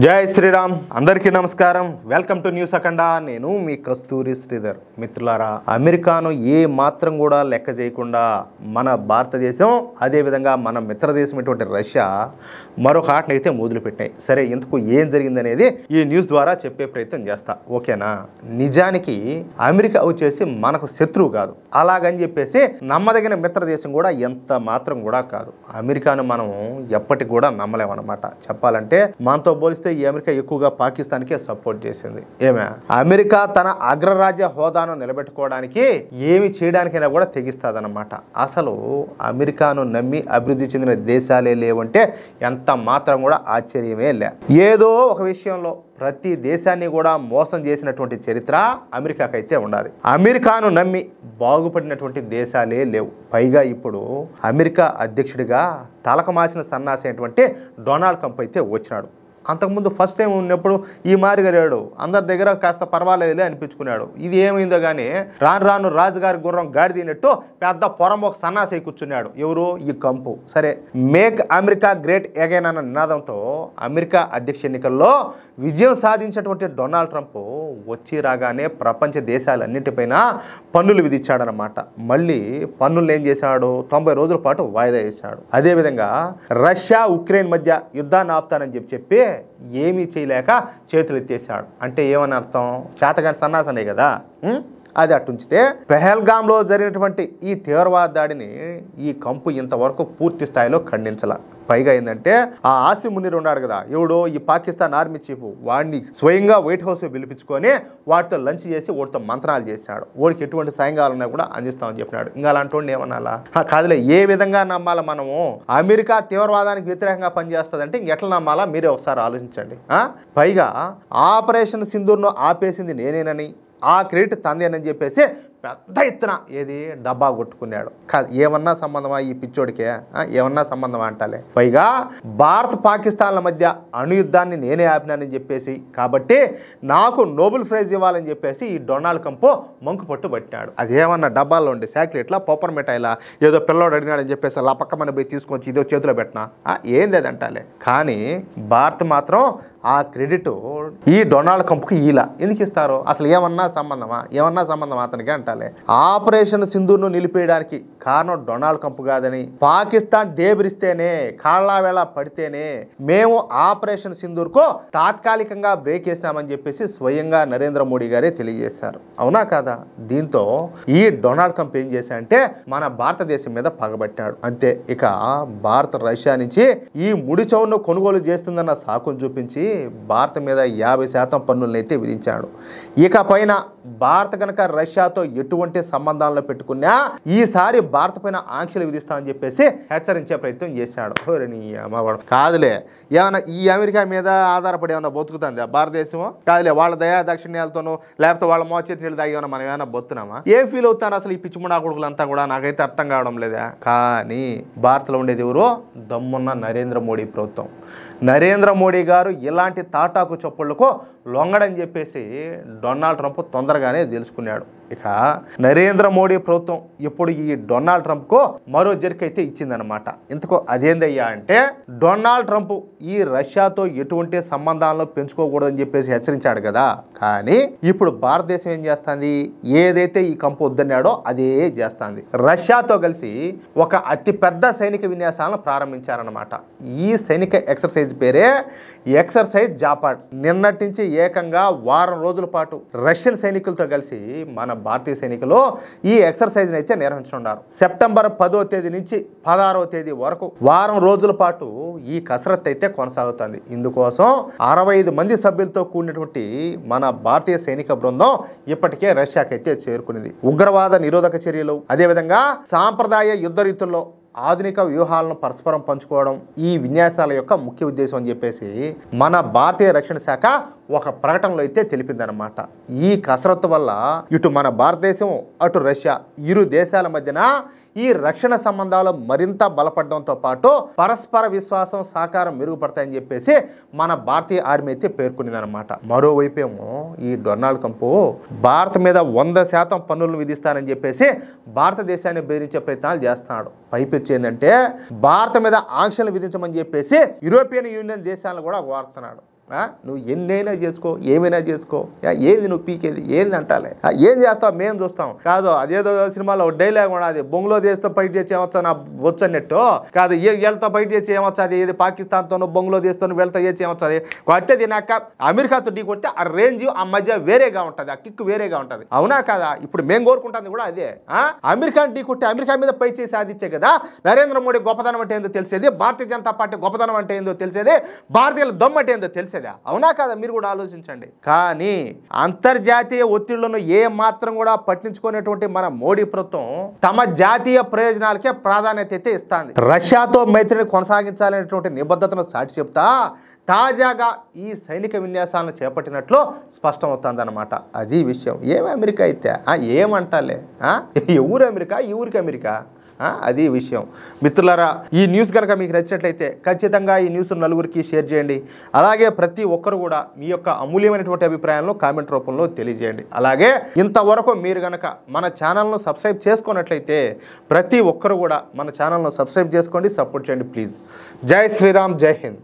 జై శ్రీరామ్ అందరికీ నమస్కారం వెల్కమ్ టు న్యూస్ అఖండ నేను మీ కస్తూరి శ్రీధర్ మిత్రులారా అమెరికాను ఏ మాత్రం కూడా లెక్క చేయకుండా మన భారతదేశం అదే విధంగా మన మిత్రదేశమైనటువంటి రష్యా మరొక ఆటను అయితే మొదలుపెట్టాయి సరే ఇంతకు ఏం జరిగిందనేది ఈ న్యూస్ ద్వారా చెప్పే ప్రయత్నం చేస్తా ఓకేనా నిజానికి అమెరికా వచ్చేసి మనకు శత్రువు కాదు అలాగని చెప్పేసి నమ్మదగిన మిత్రదేశం కూడా ఎంత మాత్రం కూడా కాదు అమెరికాను మనం ఎప్పటికి కూడా నమ్మలేమన్నమాట చెప్పాలంటే మనతో పోలిస్తే ఈ అమెరికా ఎక్కువగా పాకిస్తాన్కే సపోర్ట్ చేసింది ఏమే అమెరికా తన అగ్రరాజ్య హోదాను నిలబెట్టుకోవడానికి ఏమి చేయడానికైనా కూడా తెగిస్తాదన్నమాట అసలు అమెరికాను నమ్మి అభివృద్ధి చెందిన దేశాలే లేవంటే ఎంత మాత్రం కూడా ఆశ్చర్యమే లే ఏదో ఒక విషయంలో ప్రతి దేశాన్ని కూడా మోసం చేసినటువంటి చరిత్ర అమెరికాకైతే ఉండాలి అమెరికాను నమ్మి బాగుపడినటువంటి దేశాలే లేవు పైగా ఇప్పుడు అమెరికా అధ్యక్షుడిగా తలకు మాసిన సన్నాసి అయినటువంటి డొనాల్డ్ ట్రంప్ అయితే వచ్చినాడు అంతకుముందు ఫస్ట్ టైం ఉన్నప్పుడు ఈ మారిగా లేడు అందరి దగ్గర కాస్త పర్వాలేదులే అనిపించుకున్నాడు ఇది ఏమైందో కానీ రాను రాను రాజుగారి గుర్రం గాడి తినట్టు పెద్ద పొరం ఒక సన్నాసి కూర్చున్నాడు ఎవరు ఈ కంపు సరే మేక్ అమెరికా గ్రేట్ అగైన్ అన్న నినాదంతో అమెరికా అధ్యక్ష ఎన్నికల్లో విజయం సాధించినటువంటి డొనాల్డ్ ట్రంప్ వచ్చి రాగానే ప్రపంచ దేశాలన్నింటిపైన పన్నులు విధించాడనమాట మళ్ళీ పన్నులు ఏం చేశాడు 90 రోజుల పాటు వాయిదా వేశాడు అదేవిధంగా రష్యా ఉక్రెయిన్ మధ్య యుద్ధాన్ని ఆపుతానని చెప్పి ఏమీ చేయలేక చేతులు ఎత్తేసాడు అంటే ఏమని అర్థం చేతగాని సన్నాసనే కదా అది అట్టుంచితే పెహల్గాంలో జరిగినటువంటి ఈ తీవ్రవాద దాడిని ఈ కంపు ఇంతవరకు పూర్తి స్థాయిలో ఖండించాల పైగా ఏంటంటే ఆ ఆసిమ్ మునీర్ ఉన్నాడు కదా ఎవడో ఈ పాకిస్తాన్ ఆర్మీ చీఫ్ వాడిని స్వయంగా వైట్ హౌస్ పిలిపించుకొని వాటితో లంచ్ చేసి వాటితో మంత్రాలు చేసినాడు వాడికి ఎటువంటి సాయం కావాలన్నా కూడా అందిస్తామని చెప్పినాడు ఇంకా అలాంటి వాడిని ఏమనాలా కాదులే ఏ విధంగా నమ్మాలా మనము అమెరికా తీవ్రవాదానికి వ్యతిరేకంగా పనిచేస్తుందంటే ఇంకెట్లా నమ్మాలా మీరే ఒకసారి ఆలోచించండి పైగా ఆపరేషన్ సింధూర్ను ఆపేసింది నేనేనని ఆ క్రెడిట్ తందేనని చెప్పేసి పెద్ద ఎత్తున ఏది డబ్బా కొట్టుకున్నాడు కాదు ఏమన్నా సంబంధమా ఈ పిచ్చోడికే ఏమన్నా సంబంధమా అంటాలే పైగా భారత్ పాకిస్తాన్ల మధ్య అణుయుద్ధాన్ని నేనే ఆపినానని చెప్పేసి కాబట్టి నాకు నోబెల్ ప్రైజ్ ఇవ్వాలని చెప్పేసి ఈ డొనాల్డ్ ట్రంప్ మంకు పట్టు పట్టినాడు అదేమన్నా డబ్బాల్లో ఉండే చాక్లెట్లా పొప్పర్ మిఠాయిలా ఏదో పిల్లోడు అడిగినాడని చెప్పేసి అలా పక్క మన పోయి తీసుకొచ్చి ఇదో చేతిలో పెట్టినా ఏం లేదంటాలే కానీ భారత్ మాత్రం ఆ క్రెడిట్ ఈ డొనాల్డ్ ట్రంప్కి ఇలా ఎందుకు ఇస్తారు అసలు ఏమన్నా సంబంధమా అతనికి అంటాలే ఆపరేషన్ సింధూర్ను నిలిపేయడానికి కారణం డొనాల్డ్ ట్రంప్ కాదని పాకిస్తాన్ దేబరిస్తేనే కాళ్ళ వేళ పడితేనే మేము ఆపరేషన్ సింధూర్కు తాత్కాలికంగా బ్రేక్ వేసినామని చెప్పేసి స్వయంగా నరేంద్ర మోడీ గారే తెలియజేశారు అవునా కాదా దీంతో ఈ డొనాల్డ్ ట్రంప్ ఏం చేశాడంటే మన భారతదేశం మీద పగబట్టాడు అంతే ఇక భారత రష్యా నుంచి ఈ ముడి చౌన్ను కొనుగోలు చేస్తుందన్న సాకును చూపించి భారత్ మీద 50% పన్నులను అయితే విధించాడు ఇక పైన భారత్ కనుక రష్యాతో ఎటువంటి సంబంధాలను పెట్టుకున్నా ఈసారి భారత్ పైన ఆంక్షలు విధిస్తామని చెప్పేసి హెచ్చరించే ప్రయత్నం చేశాడు కాదులే ఏమన్నా ఈ అమెరికా మీద ఆధారపడి ఏమన్నా బతుకుతుంది భారతదేశం కాదులే వాళ్ళ దయా దక్షిణ్యాలతోనూ లేకపోతే వాళ్ళ మోచేతి నీళ్ళు తాగి ఏమన్నా మనం ఏమైనా బతున్నామా ఏం ఫీల్ అవుతారు అసలు ఈ పిచ్చిముడా కొడుకులంతా కూడా నాకైతే అర్థం కావడం లేదా కానీ భారత్లో ఉండేది ఎవరు దమ్మున్న నరేంద్ర మోడీ ప్రభుత్వం నరేంద్ర మోడీ గారు ఇలాంటి తాటాకు చప్పుళ్లకు లొంగడని చెప్పేసి డొనాల్డ్ ట్రంప్ తొందరగానే తెలుసుకున్నాడు ఇక నరేంద్ర మోడీ ప్రభుత్వం ఇప్పుడు ఈ డొనాల్డ్ ట్రంప్కు మరో జరికైతే ఇచ్చిందనమాట ఇంతకు అదేందయ్యా అంటే డొనాల్డ్ ట్రంప్ ఈ రష్యాతో ఎటువంటి సంబంధాలను పెంచుకోకూడదని చెప్పేసి హెచ్చరించాడు కదా కానీ ఇప్పుడు భారతదేశం ఏం చేస్తుంది ఏదైతే ఈ కంపు వద్దన్నాడో అదే చేస్తుంది రష్యాతో కలిసి ఒక అతిపెద్ద సైనిక విన్యాసాలను ప్రారంభించారనమాట ఈ సైనిక ఎక్సర్సైజ్ పేరే ఎక్సర్సైజ్ జాపాడ్ నిన్నటి నుంచి ఏకంగా వారం రోజుల పాటు రష్యన్ సైనికులతో కలిసి మన భారతీయ సైనికులు ఈ ఎక్సర్సైజ్ అయితే నిర్వహించున్నారు సెప్టెంబర్ 10వ తేదీ నుంచి 16వ తేదీ వరకు వారం రోజుల పాటు ఈ కసరత్తు అయితే కొనసాగుతుంది ఇందుకోసం 65 మంది సభ్యులతో కూడినటువంటి మన భారతీయ సైనిక బృందం ఇప్పటికే రష్యాకైతే చేరుకునింది ఉగ్రవాద నిరోధక చర్యలు అదేవిధంగా సాంప్రదాయ యుద్ధ రీతుల్లో ఆధునిక వ్యూహాలను పరస్పరం పంచుకోవడం ఈ విన్యాసాల యొక్క ముఖ్య ఉద్దేశం అని చెప్పేసి మన భారతీయ రక్షణ శాఖ ఒక ప్రకటనలో అయితే తెలిపిందనమాట ఈ కసరత్తు వల్ల ఇటు మన భారతదేశం అటు రష్యా ఇరు దేశాల మధ్యన ఈ రక్షణ సంబంధాలు మరింత బలపడడంతో పాటు పరస్పర విశ్వాసం సహకారం మెరుగుపడతాయని చెప్పేసి మన భారతీయ ఆర్మీ అయితే పేర్కొనిందనమాట మరోవైపు ఏమో ఈ డొనాల్డ్ ట్రంప్ భారత్ మీద 100% పన్నులను విధిస్తానని చెప్పేసి భారతదేశాన్ని బెదిరించే ప్రయత్నాలు చేస్తున్నాడు పైపెచ్చి ఏంటంటే భారత్ మీద ఆంక్షలు విధించమని చెప్పేసి యూరోపియన్ యూనియన్ దేశాలను కూడా కోరుతున్నాడు నువ్వు ఎన్నైనా చేసుకో, ఏమైనా చేసుకో, ఏంది నువ్వు పీకేది, ఏంది అంటాలే, ఏం చేస్తావు మేము చూస్తాం. కాదు అదేదో సినిమాలో డైలాగ్ ఉన్నది, బొంగులో దేశంతో ఫైట్ చేసి ఏమొచ్చా నా వచ్చు అన్నట్టు. కాదు వీళ్ళతో ఫైట్ చేసి ఏమొచ్చది, ఇది పాకిస్తాన్తోనూ బొంగులో దేశంతో వీళ్ళతో చేసి ఏమొచ్చది. కొట్టేది నాక అమెరికాతో ఢీ కొడితే ఆ రేంజ్ ఆ మధ్య వేరేగా ఉంటుంది, ఆ కిక్ వేరేగా ఉంటుంది. అవునా కదా? ఇప్పుడు మేము కోరుకుంటుంది కూడా అదే. అమెరికాని ఢీ కొట్టి అమెరికా మీద పై చేసి సాధించే కదా నరేంద్ర మోడీ గొప్పతనం అంటే ఏందో తెలిసేది, భారతీయ జనతా పార్టీ గొప్పతనం అంటే ఏందో తెలిసేది, భారతీయుల దమ్ము అంటే ఏందో తెలిసేదా? అవునా కదా? మీరు కూడా ఆలోచించండి. కానీ అంతర్జాతీయ ఒత్తిళ్లను ఏ మాత్రం కూడా పట్టించుకునేటువంటి మన మోడీ ప్రభుత్వం తమ జాతీయ ప్రయోజనాలకే ప్రాధాన్యత అయితే ఇస్తుంది. రష్యాతో మైత్రిని కొనసాగించాలనేటువంటి నిబద్ధతను సాటి చెప్తా తాజాగా ఈ సైనిక విన్యాసాలను చేపట్టినట్లు స్పష్టమవుతుంది అనమాట. అది విషయం. ఏమి అమెరికా అయితే ఏమంటాలే, ఎవరు అమెరికా, ఈ ఊరికి అమెరికా, అది విషయం. మిత్రులారా, ఈ న్యూస్ కనుక మీకు నచ్చినట్లయితే ఖచ్చితంగా ఈ న్యూస్ నలుగురికి షేర్ చేయండి. అలాగే ప్రతి ఒక్కరు కూడా మీ యొక్క అమూల్యమైనటువంటి అభిప్రాయాలను కామెంట్ రూపంలో తెలియజేయండి. అలాగే ఇంతవరకు మీరు కనుక మన ఛానల్ను సబ్స్క్రైబ్ చేసుకున్నట్లయితే ప్రతి ఒక్కరు కూడా మన ఛానల్ను సబ్స్క్రైబ్ చేసుకోండి, సపోర్ట్ చేయండి ప్లీజ్. జై శ్రీరామ్, జై హింద్.